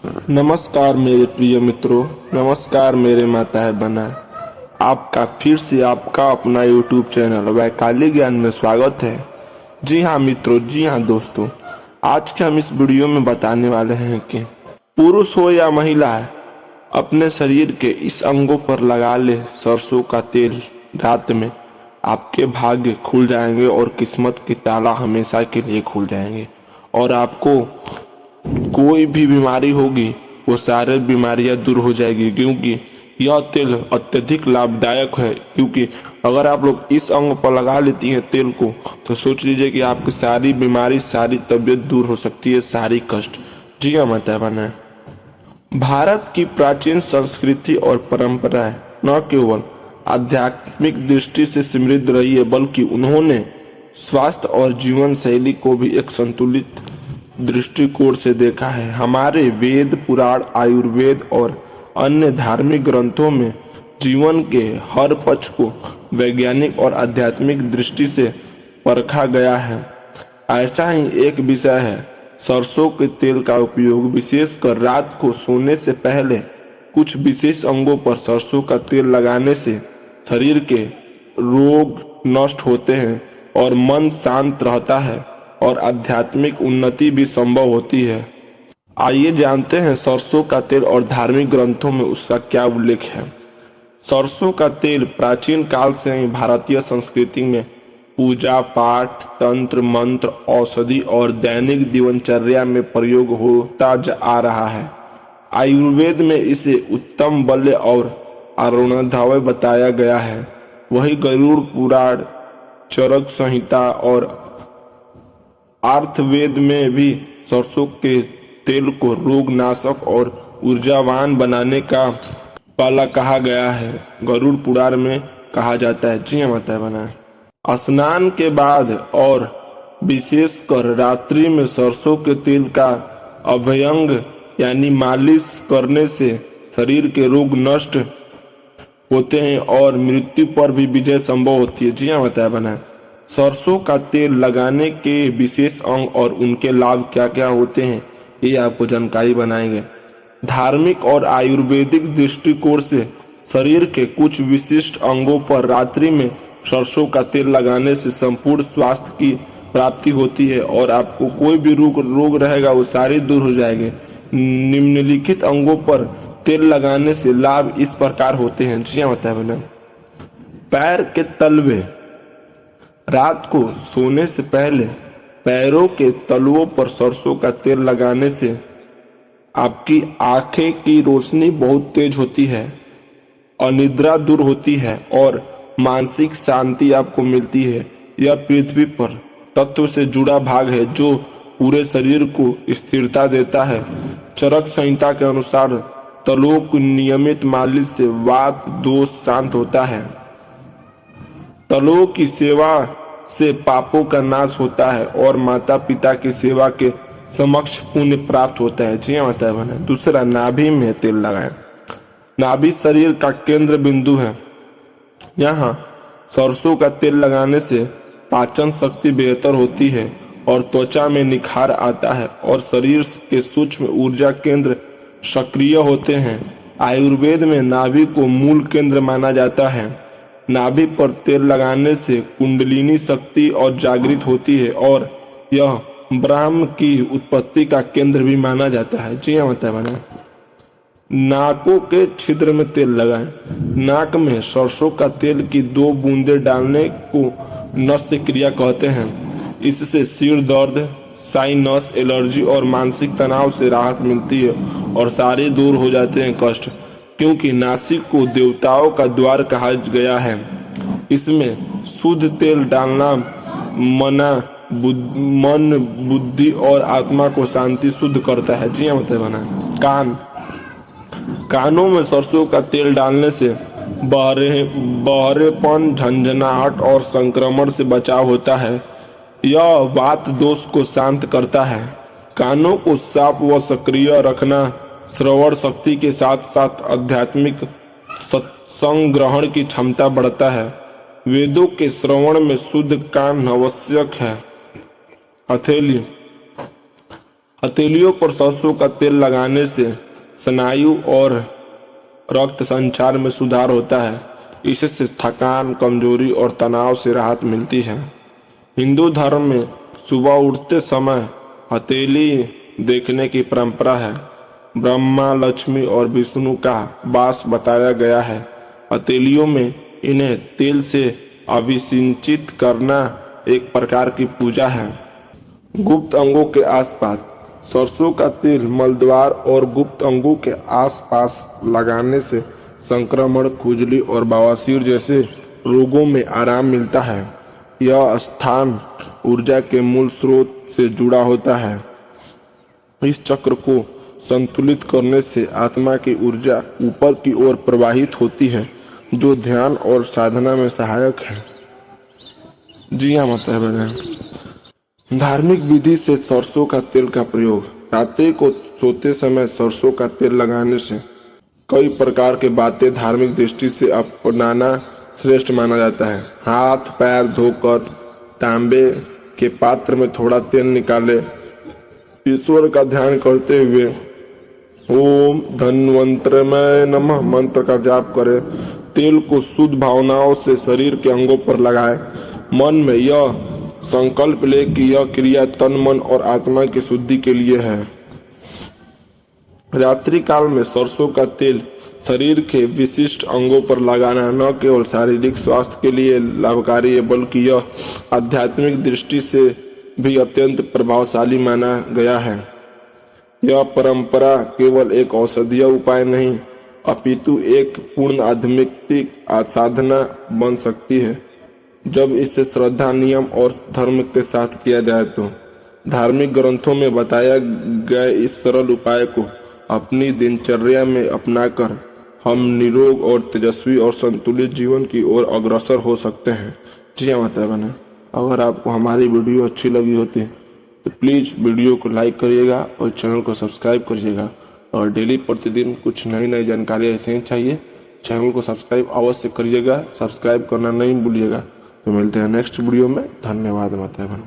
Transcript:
नमस्कार मेरे प्रिय मित्रों, नमस्कार मेरे माताएं बहनें। आपका फिर से आपका अपना YouTube चैनल वैकालिक ज्ञान में स्वागत है। जी हाँ मित्रों, जी हाँ दोस्तों, आज के हम इस वीडियो में बताने वाले हैं कि पुरुष हो या महिला अपने शरीर के इस अंगों पर लगा ले सरसों का तेल। रात में आपके भाग्य खुल जाएंगे और किस्मत के ताला हमेशा के लिए खुल जाएंगे और आपको कोई भी बीमारी होगी वो सारे बीमारियां दूर हो जाएगी, क्योंकि यह तेल अत्यधिक लाभदायक है। क्योंकि अगर आप लोग इस अंग पर लगा लेती हैं तेल को तो सोच लीजिए कि आपकी सारी बीमारी, सारी तबीयत दूर हो सकती है, सारी कष्ट। जी हाँ माता बहनें, भारत की प्राचीन संस्कृति और परंपराएं न केवल आध्यात्मिक दृष्टि से समृद्ध रही है, बल्कि उन्होंने स्वास्थ्य और जीवन शैली को भी एक संतुलित दृष्टिकोण से देखा है। हमारे वेद, पुराण, आयुर्वेद और अन्य धार्मिक ग्रंथों में जीवन के हर पक्ष को वैज्ञानिक और आध्यात्मिक दृष्टि से परखा गया है। ऐसा ही एक विषय है सरसों के तेल का उपयोग। विशेषकर रात को सोने से पहले कुछ विशेष अंगों पर सरसों का तेल लगाने से शरीर के रोग नष्ट होते हैं और मन शांत रहता है और आध्यात्मिक उन्नति भी संभव होती है। आइए जानते हैं सरसों का तेल और धार्मिक ग्रंथों में उसका क्या उल्लेख है। सरसों का तेल प्राचीन काल से ही भारतीय संस्कृति में पूजा पाठ, तंत्र मंत्र, औषधि और दैनिक दिनचर्या में प्रयोग होता आ रहा है। आयुर्वेद में इसे उत्तम बल्य और अरुणोदय बताया गया है। वही गरुड़ पुराण, चरक संहिता और अर्थवेद में भी सरसों के तेल को रोगनाशक और ऊर्जावान बनाने का पाला कहा गया है। गरुड़ पुराण में कहा जाता है। जी हाँ माता बहनें, स्नान के बाद और विशेषकर रात्रि में सरसों के तेल का अभ्यंग यानी मालिश करने से शरीर के रोग नष्ट होते हैं और मृत्यु पर भी विजय संभव होती है। जी हाँ माता बहनें, सरसों का तेल लगाने के विशेष अंग और उनके लाभ क्या क्या होते हैं ये आपको जानकारी बनाएंगे। धार्मिक और आयुर्वेदिक दृष्टिकोण से शरीर के कुछ विशिष्ट अंगों पर रात्रि में सरसों का तेल लगाने से संपूर्ण स्वास्थ्य की प्राप्ति होती है और आपको कोई भी रोग रहेगा वो सारे दूर हो जाएंगे। निम्नलिखित अंगों पर तेल लगाने से लाभ इस प्रकार होते हैं। जी हाँ माता बहनें, पैर के तलवे, रात को सोने से पहले पैरों के तलवों पर सरसों का तेल लगाने से आपकी आंखें की रोशनी बहुत तेज होती है, अनिद्रा दूर होती है और मानसिक शांति आपको मिलती है। यह पृथ्वी पर तत्व से जुड़ा भाग है जो पूरे शरीर को स्थिरता देता है। चरक संहिता के अनुसार तलवों की नियमित मालिश से वात दोष शांत होता है। तलों की सेवा से पापों का नाश होता है और माता पिता की सेवा के समक्ष पुण्य प्राप्त होता है। जी माता बहनें, दूसरा, नाभि में तेल लगाएं। नाभि शरीर का केंद्र बिंदु है। यहाँ सरसों का तेल लगाने से पाचन शक्ति बेहतर होती है और त्वचा में निखार आता है और शरीर के सूक्ष्म ऊर्जा केंद्र सक्रिय होते हैं। आयुर्वेद में नाभि को मूल केंद्र माना जाता है। नाभि पर तेल लगाने से कुंडलिनी शक्ति और जागृत होती है और यह ब्रह्म की उत्पत्ति का केंद्र भी माना जाता है। जी हाँ माता बहनें, नाकों के छिद्र में तेल लगाएं। नाक में सरसों का तेल की 2 बूंदें डालने को नस्य क्रिया कहते हैं। इससे सिर दर्द, साइनस, एलर्जी और मानसिक तनाव से राहत मिलती है और सारे दूर हो जाते हैं कष्ट। क्योंकि नासिक को देवताओं का द्वार कहा गया है, इसमें शुद्ध तेल डालना मन, बुद्धि और आत्मा को शांति शुद्ध करता है। जी हाँ माता बहनें, कानों में सरसों का तेल डालने से बहरेपन, झंझनाहट और संक्रमण से बचाव होता है। यह वात दोष को शांत करता है। कानों को साफ व सक्रिय रखना श्रवण शक्ति के साथ साथ आध्यात्मिक सत्संग ग्रहण की क्षमता बढ़ता है। वेदों के श्रवण में शुद्ध कान आवश्यक है। हथेली हथेलियों पर सरसों का तेल लगाने से स्नायु और रक्त संचार में सुधार होता है। इससे थकान, कमजोरी और तनाव से राहत मिलती है। हिंदू धर्म में सुबह उठते समय हथेली देखने की परंपरा है। ब्रह्मा, लक्ष्मी और विष्णु का वास बताया गया है। हथेलियों में इन्हें तेल से अभिषिंचित करना एक प्रकार की पूजा है। गुप्त अंगों के आसपास सरसों का तेल मलद्वार और गुप्त अंगों के आसपास लगाने से संक्रमण, खुजली और बवासीर जैसे रोगों में आराम मिलता है। यह स्थान ऊर्जा के मूल स्रोत से जुड़ा होता है। इस चक्र को संतुलित करने से आत्मा की ऊर्जा ऊपर की ओर प्रवाहित होती है, जो ध्यान और साधना में सहायक है। जी हाँ माता बहन, धार्मिक विधि से सरसों का तेल का प्रयोग। रात्रि को सोते समय सरसों का तेल लगाने से कई प्रकार के बातें धार्मिक दृष्टि से अपनाना श्रेष्ठ माना जाता है। हाथ पैर धोकर तांबे के पात्र में थोड़ा तेल निकाले, ईश्वर का ध्यान करते हुए ओम धन्वंतरमय नमः मंत्र का जाप करें। तेल को शुद्ध भावनाओं से शरीर के अंगों पर लगाएं। मन में यह संकल्प ले कि यह क्रिया तन, मन और आत्मा की शुद्धि के लिए है। रात्रि काल में सरसों का तेल शरीर के विशिष्ट अंगों पर लगाना न केवल शारीरिक स्वास्थ्य के लिए लाभकारी है, बल्कि यह आध्यात्मिक दृष्टि से भी अत्यंत प्रभावशाली माना गया है। यह परंपरा केवल एक औषधीय उपाय नहीं, अपितु एक पूर्ण आध्यात्मिक साधना बन सकती है। जब इसे श्रद्धा, नियम और धर्म के साथ किया जाए तो धार्मिक ग्रंथों में बताया गए इस सरल उपाय को अपनी दिनचर्या में अपनाकर हम निरोग और तेजस्वी और संतुलित जीवन की ओर अग्रसर हो सकते हैं। जी हाँ माता बहन, अगर आपको हमारी वीडियो अच्छी लगी होती है तो प्लीज़ वीडियो को लाइक करिएगा और चैनल को सब्सक्राइब करिएगा। और डेली प्रतिदिन कुछ नई नई जानकारी ऐसे ही चाहिए, चैनल को सब्सक्राइब अवश्य करिएगा। सब्सक्राइब करना नहीं भूलिएगा। तो मिलते हैं नेक्स्ट वीडियो में। धन्यवाद माता बहन।